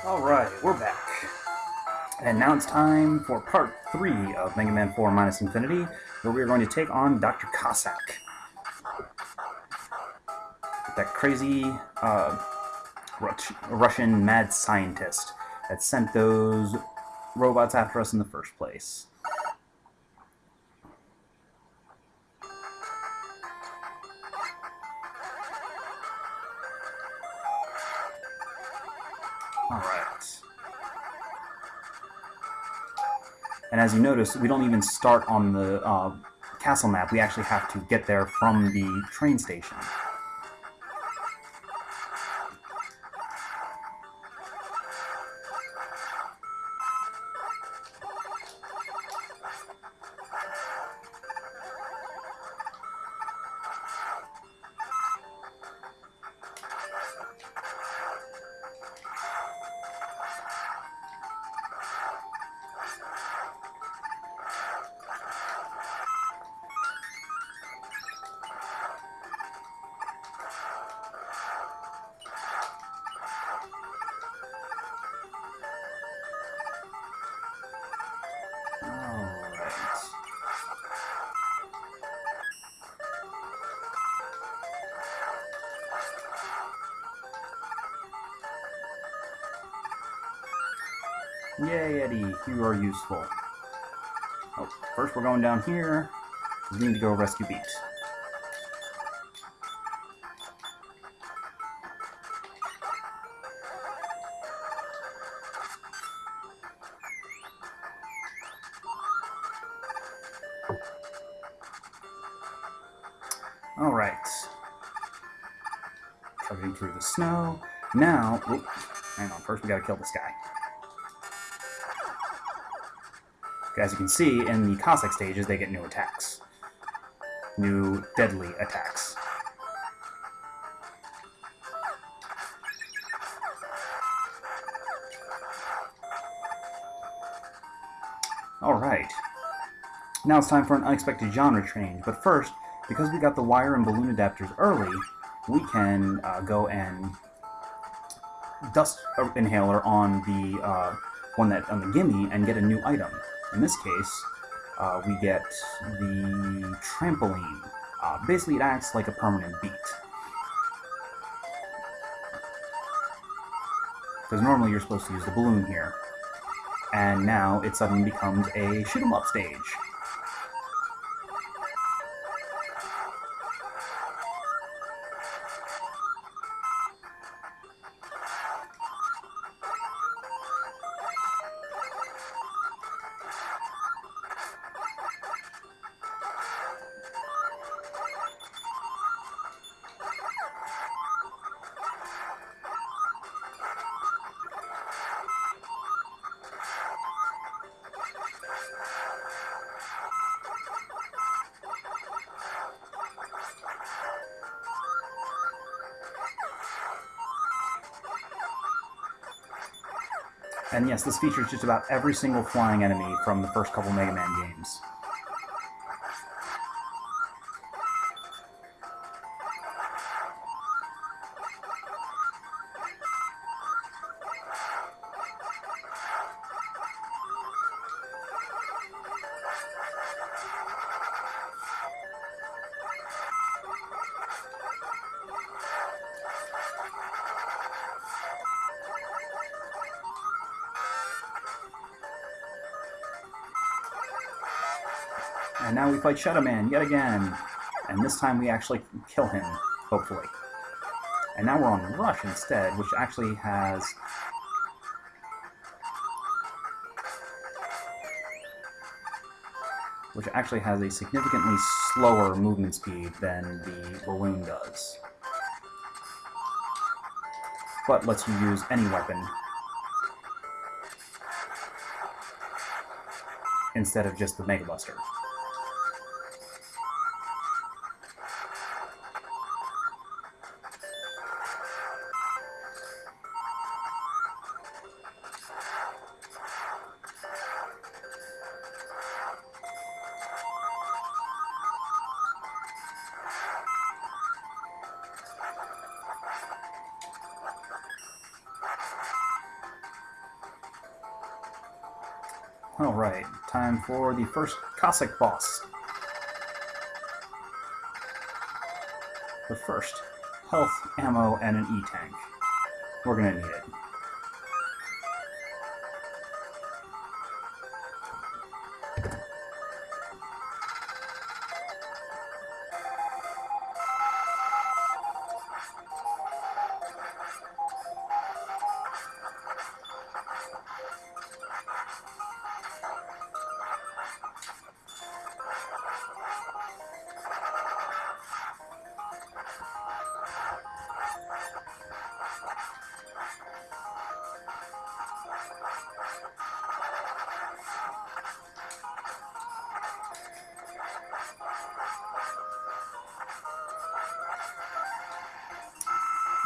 Alright, we're back. And now it's time for part 3 of Mega Man 4 Minus Infinity, where we are going to take on Dr. Cossack. That crazy Russian mad scientist that sent those robots after us in the first place. Alright. And as you notice, we don't even start on the castle map. We actually have to get there from the train station. Yay, Eddie, you are useful. Oh, first we're going down here. We need to go rescue Beat. Alright. Trudging through the snow. Now, hang on, first we gotta kill this guy. As you can see, in the Cossack stages, they get new attacks. New deadly attacks. Alright. Now it's time for an unexpected genre change, but first, because we got the wire and balloon adapters early, we can go and dust inhaler on the on the gimme and get a new item. In this case, we get the trampoline. Basically, it acts like a permanent beat. Because normally you're supposed to use the balloon here. And now it suddenly becomes a shoot-'em-up stage. And yes, this features just about every single flying enemy from the first couple Mega Man games. And now we fight Shadow Man yet again. And this time we actually kill him, hopefully. And now we're on Rush instead, which actually has... a significantly slower movement speed than the balloon does. But lets you use any weapon instead of just the Mega Buster. Alright, time for the first Cossack boss. But first, health, ammo, and an E-tank. We're gonna need it.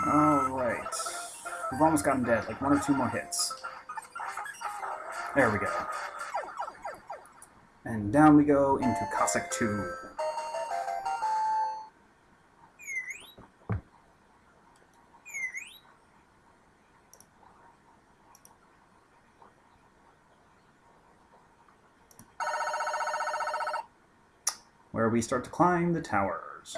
Alright. We've almost got him dead, like 1 or 2 more hits. There we go. And down we go into Cossack 2. Where we start to climb the towers.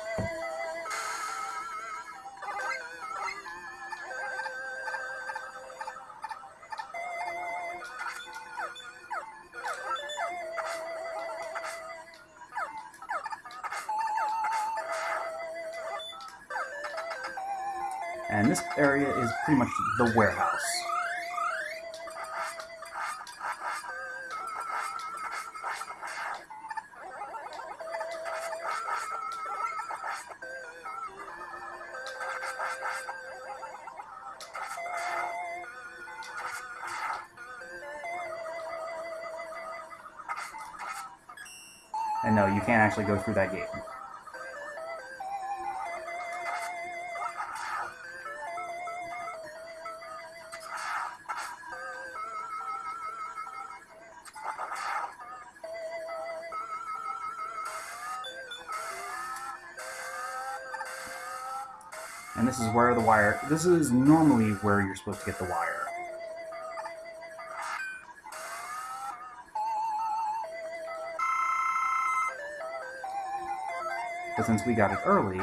And this area is pretty much the warehouse. And no, you can't actually go through that gate. And this is where the wire... This is normally where you're supposed to get the wire. But since we got it early,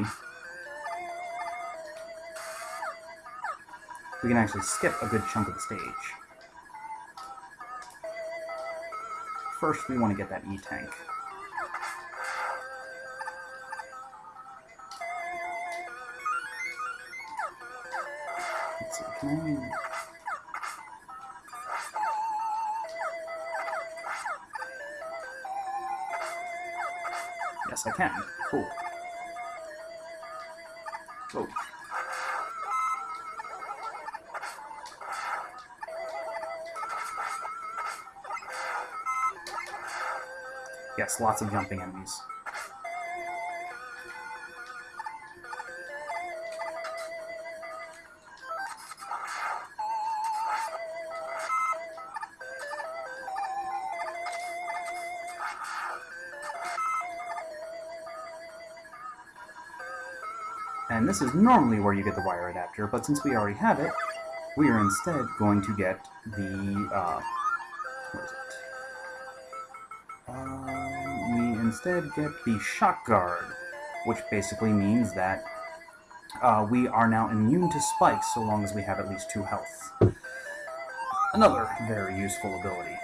we can actually skip a good chunk of the stage. First, we want to get that E-tank. Let's see, can I... Yes, I can. Cool. Whoa. Yes, lots of jumping enemies. And this is normally where you get the wire adapter, but since we already have it, we are instead going to get the, what is it? We instead get the shock guard, which basically means that we are now immune to spikes so long as we have at least 2 health. Another very useful ability.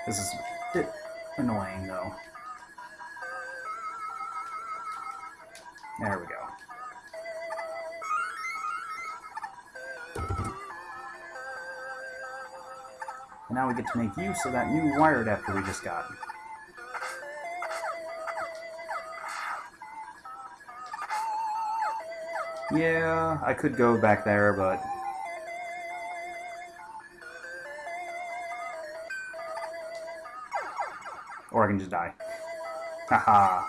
This is a bit annoying, though. There we go. And now we get to make use of that new wire adapter we just got. Yeah, I could go back there, but... Or I can just die. Haha.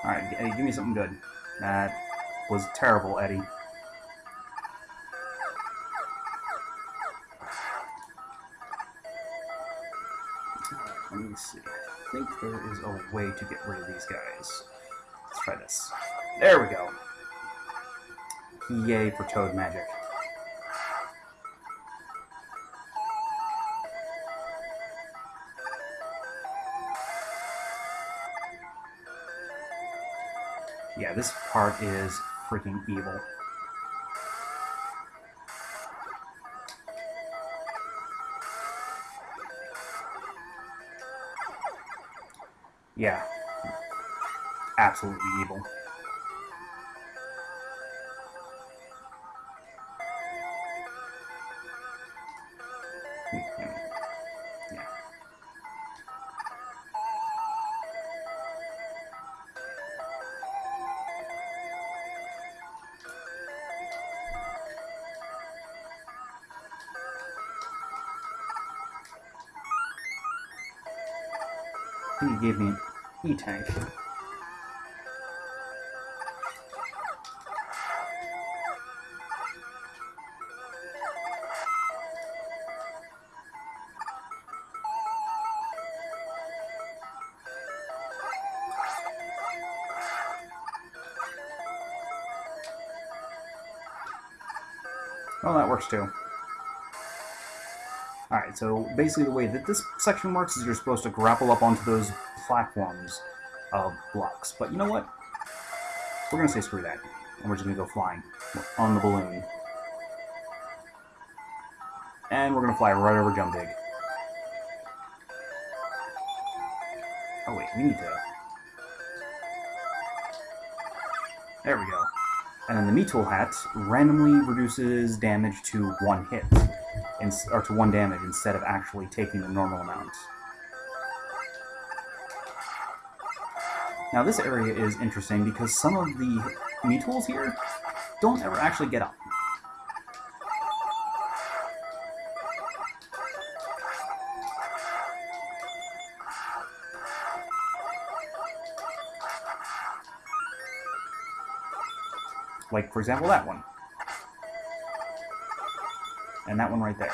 Alright, hey, give me something good. That was terrible, Eddie. Let me see. I think there is a way to get rid of these guys. Let's try this. There we go. Yay for toad magic. Yeah, this part is freaking evil. Yeah. Absolutely evil. Yeah. I think he gave me an E-tank. Well, that works too. Alright, so basically the way that this section works is you're supposed to grapple up onto those platforms of blocks. But you know what? We're going to say screw that. And we're just going to go flying on the balloon. And we're going to fly right over Jump Dig. Oh wait, we need to... There we go. And then the Meat Tool Hat randomly reduces damage to 1 hit. Or to 1 damage instead of actually taking the normal amount. Now this area is interesting because some of the Meat Tools here don't ever actually get up. Like, for example, that one. And that one right there.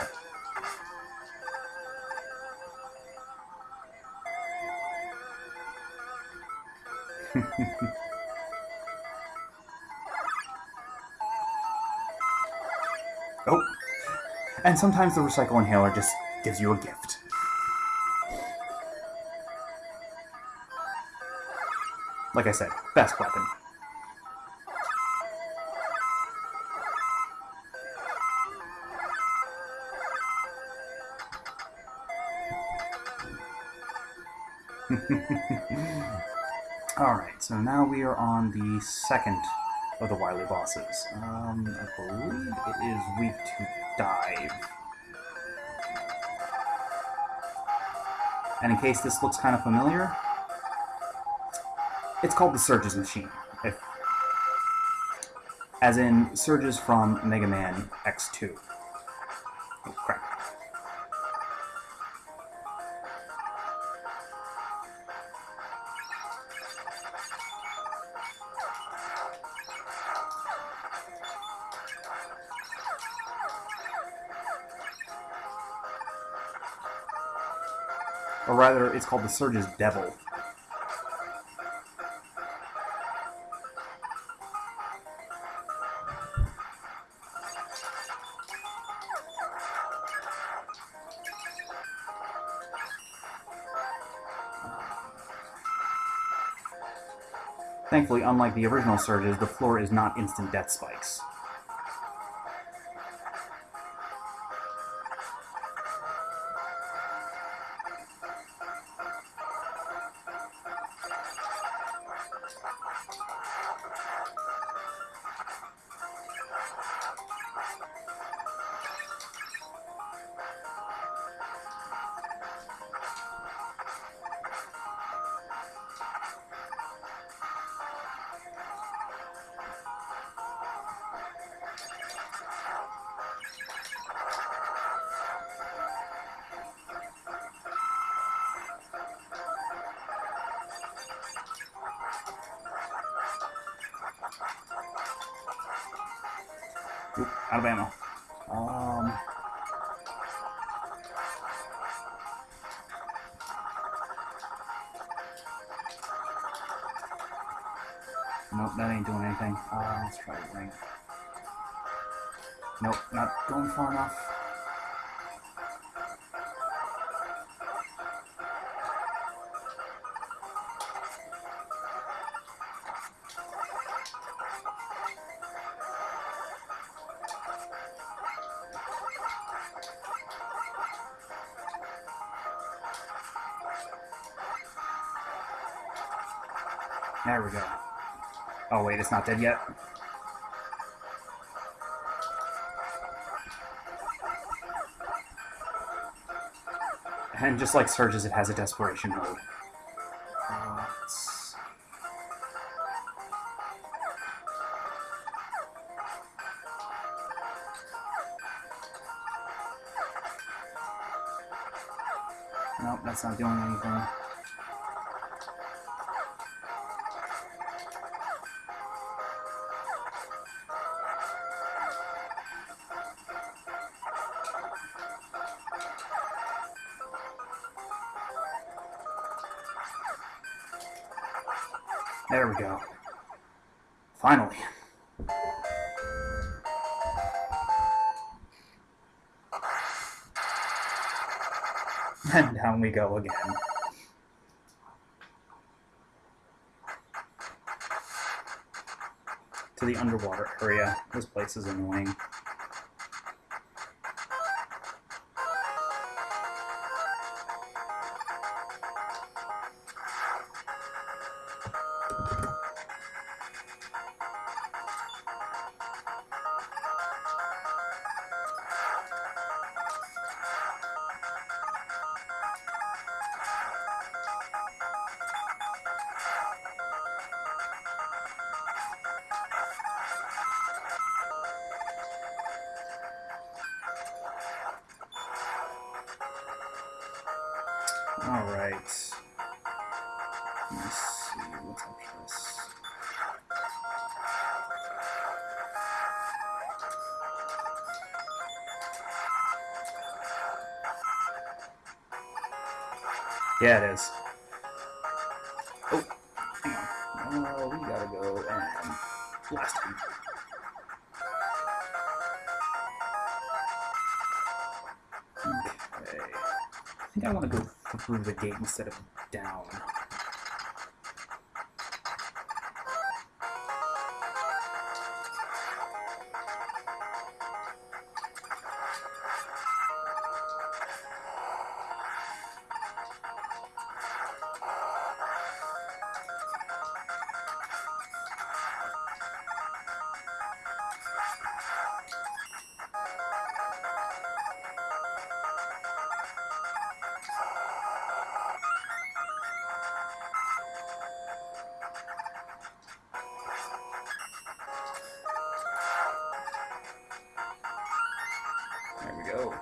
Oh! And sometimes the Recycle Inhaler just gives you a gift. Like I said, best weapon. Alright, so now we are on the second of the Wily bosses. I believe it is weak to dive. And in case this looks kind of familiar, it's called the Surges Machine. As in Surges from Megaman X2. Oh, crap. Or rather, it's called the Surge's Devil. Thankfully, unlike the original Surges, the floor is not instant death spikes. Oop, out of ammo. Nope, that ain't doing anything. Let's try the ring. Nope, not going far enough. There we go. Oh wait, it's not dead yet. And just like Surge's, it has a desperation mode. Nope, that's not doing anything. There we go. Finally. And down we go again. To the underwater area. This place is annoying. Alright. Let's see, what's up this? Yeah, it is. Oh, hang on. We gotta go and blast him. Okay. I think I want to go through the gate instead of down. There we go.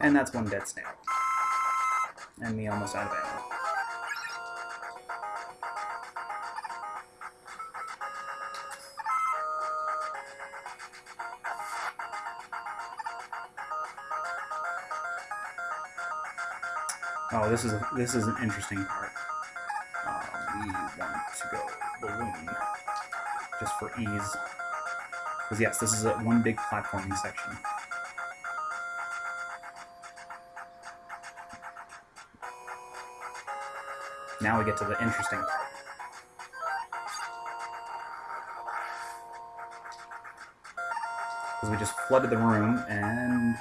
And that's one dead snail. And me almost out of ammo. Oh, this is an interesting part. We want to go balloon just for ease, because yes, this is one big platforming section. Now we get to the interesting part. Because we just flooded the room, and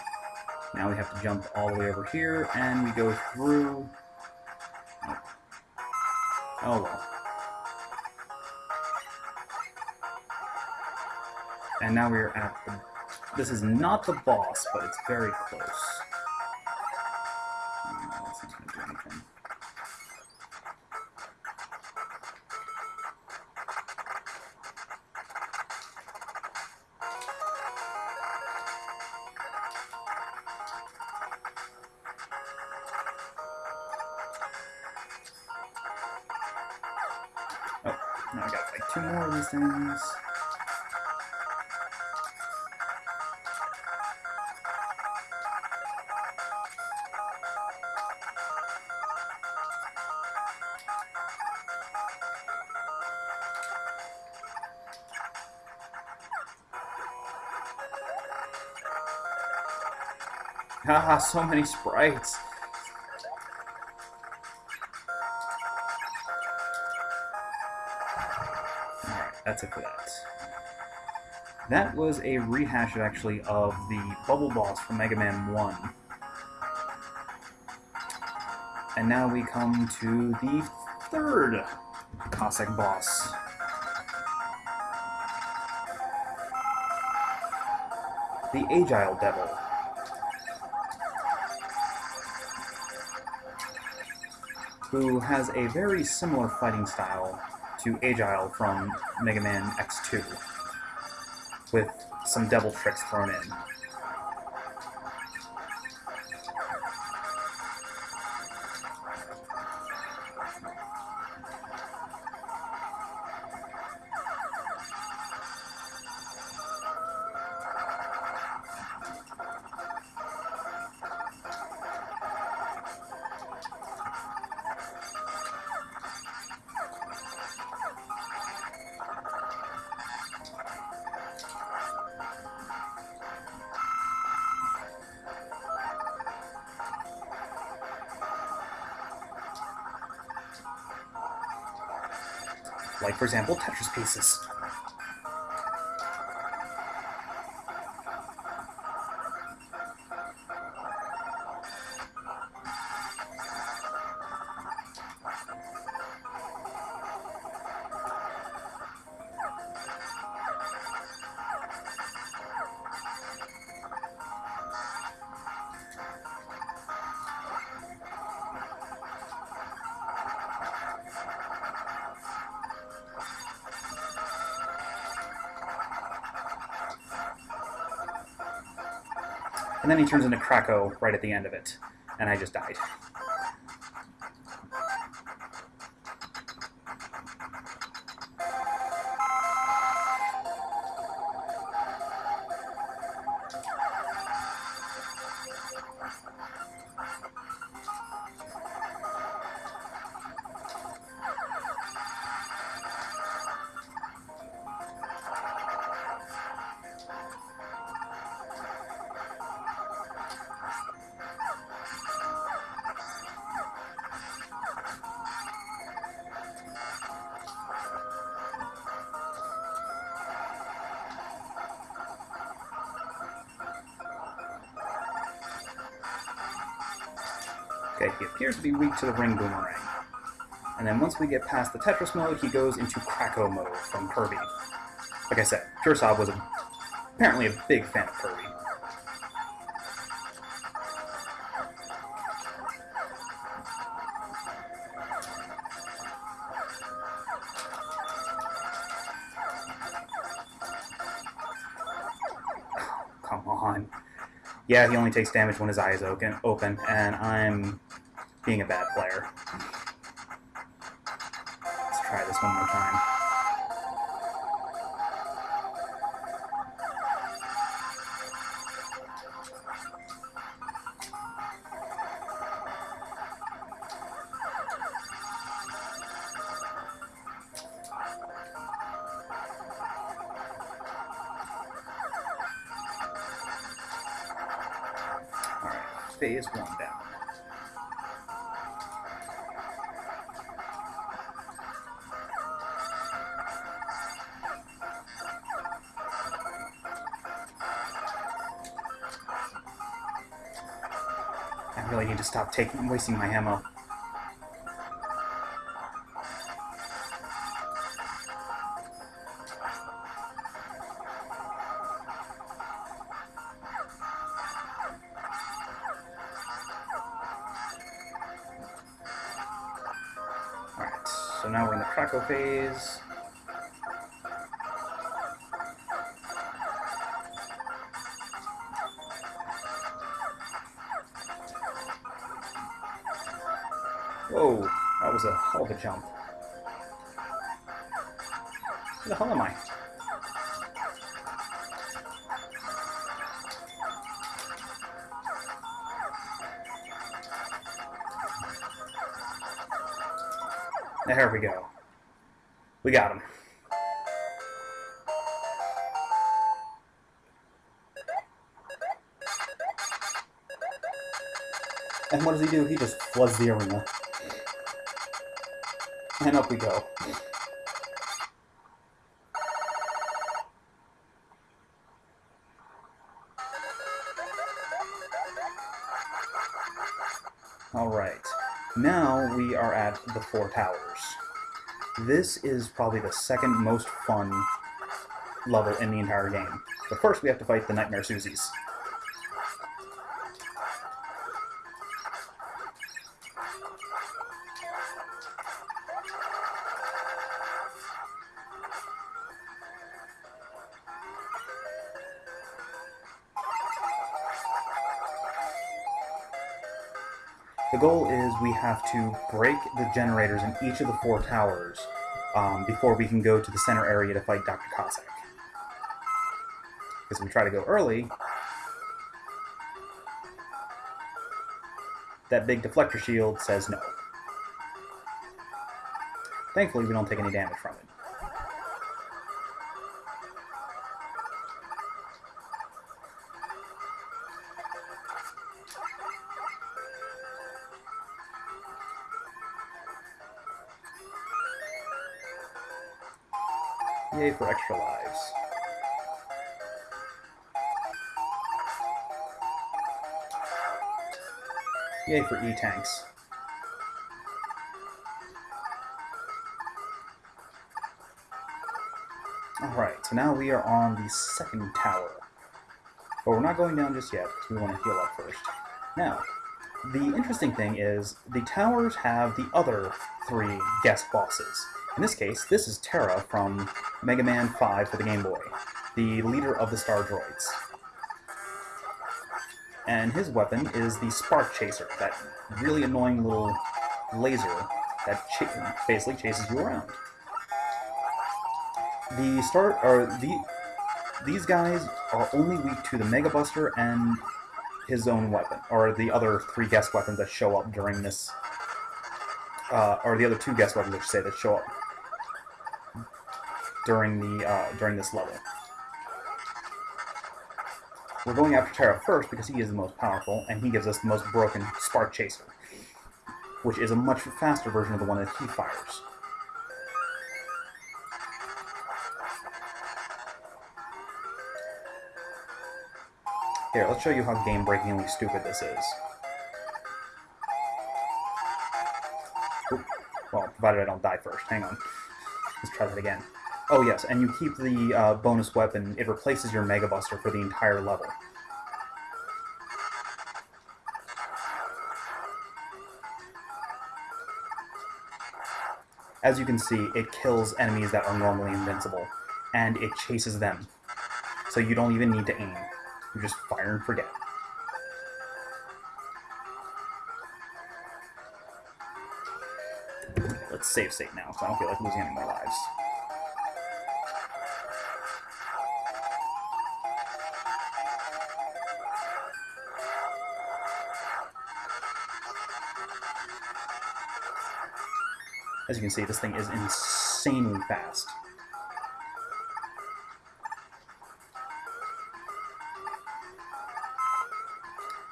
Now we have to jump all the way over here, and we go through... Oh well. And now we're at the... This is not the boss, but it's very close. That's not going to do anything. Oh, now I gotta fight 2 more of these things. Haha, so many sprites. Alright, that's it for that. That was a rehash, actually, of the bubble boss from Mega Man 1. And now we come to the 3rd Cossack boss. The Agile Devil. Who has a very similar fighting style to Agile from Mega Man X2, with some devil tricks thrown in. Like, for example, Tetris pieces. And then he turns into Krakow right at the end of it, and I just died. Okay, he appears to be weak to the ring boomerang. And then once we get past the Tetris mode, he goes into Krakow mode from Kirby. Like I said, Kurosawa was apparently a big fan of Kirby. Come on. Yeah, he only takes damage when his eye is open, and I'm being a bad player. Let's try this one more time. Phase 1 down. I really need to stop wasting my ammo. Alright, so now we're in the Krakow phase. Whoa, that was a hell of a jump. Where the hell am I? There we go. We got him. And what does he do? He just floods the arena. And up we go. Alright, now we are at the 4 towers. This is probably the second most fun level in the entire game. But first we have to fight the Nightmare Susies. The goal is we have to break the generators in each of the 4 towers before we can go to the center area to fight Dr. Cossack. Because if we try to go early, that big deflector shield says no. Thankfully, we don't take any damage from it. Yay for extra lives. Yay for E-tanks. Alright, so now we are on the 2nd tower. But we're not going down just yet, because we want to heal up first. Now, the interesting thing is, the towers have the other 3 guest bosses. In this case, this is Terra from Megaman 5 for the Game Boy, the leader of the Star Droids. And his weapon is the Spark Chaser, that really annoying little laser that basically chases you around. These guys are only weak to the Mega Buster and his own weapon, or the other 3 guest weapons that show up during this, or the other 2 guest weapons, I should say, that show up during this level. We're going after Terra first because he is the most powerful, and he gives us the most broken Spark Chaser, which is a much faster version of the one that he fires. Here, let's show you how game-breakingly stupid this is. Oop. Well, provided I don't die first. Hang on. Let's try that again. Oh yes, and you keep the bonus weapon. It replaces your Mega Buster for the entire level. As you can see, it kills enemies that are normally invincible, and it chases them. So you don't even need to aim. You just fire and forget. Let's save state now, so I don't feel like losing any more lives. As you can see, this thing is insanely fast.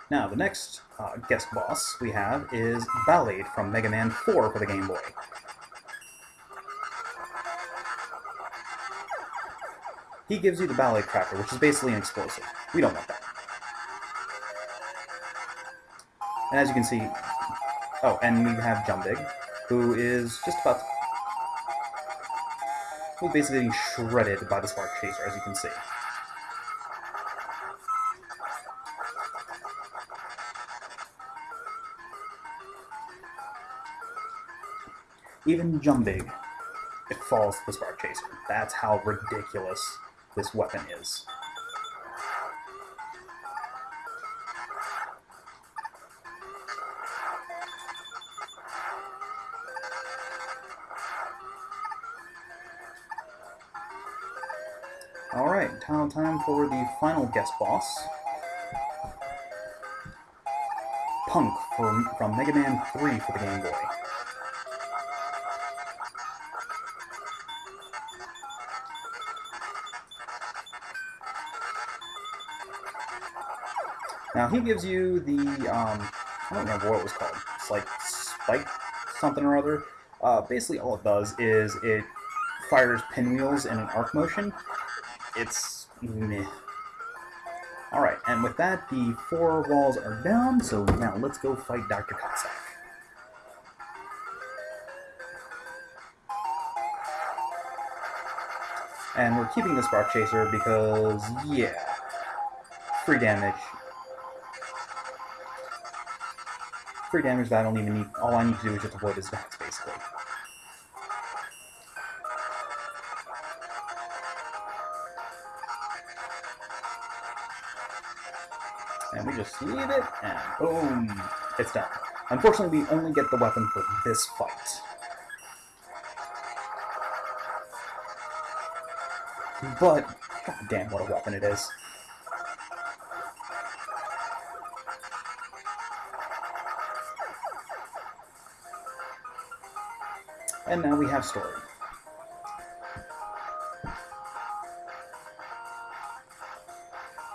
Now, the next guest boss we have is Ballade from Mega Man 4 for the Game Boy. He gives you the Ballade Cracker, which is basically an explosive. We don't want that. And as you can see, oh, and we have Jumbig, who is just about to, who's basically getting shredded by the Spark Chaser, as you can see. Even Jumbig, it falls to the Spark Chaser. That's how ridiculous this weapon is. Alright, now time for the final guest boss. Punk from Megaman 3 for the Game Boy. Now he gives you the, I don't remember what it was called. It's like Spike something or other. Basically all it does is it fires pinwheels in an arc motion. It's meh. Alright, and with that, the 4 walls are down, so now let's go fight Dr. Cossack. And we're keeping the Spark Chaser because, yeah, free damage. Free damage that I don't even need, all I need to do is just avoid his attacks, basically. And we just leave it, and boom, it's done. Unfortunately, we only get the weapon for this fight. But, goddamn, what a weapon it is. And now we have story.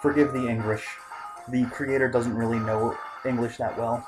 Forgive the English. The creator doesn't really know English that well.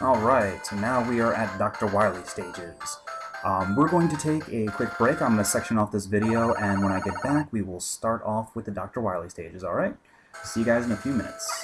Alright, so now we are at Dr. Wily stages. We're going to take a quick break. I'm going to section off this video, and when I get back, we will start off with the Dr. Wily stages, alright? See you guys in a few minutes.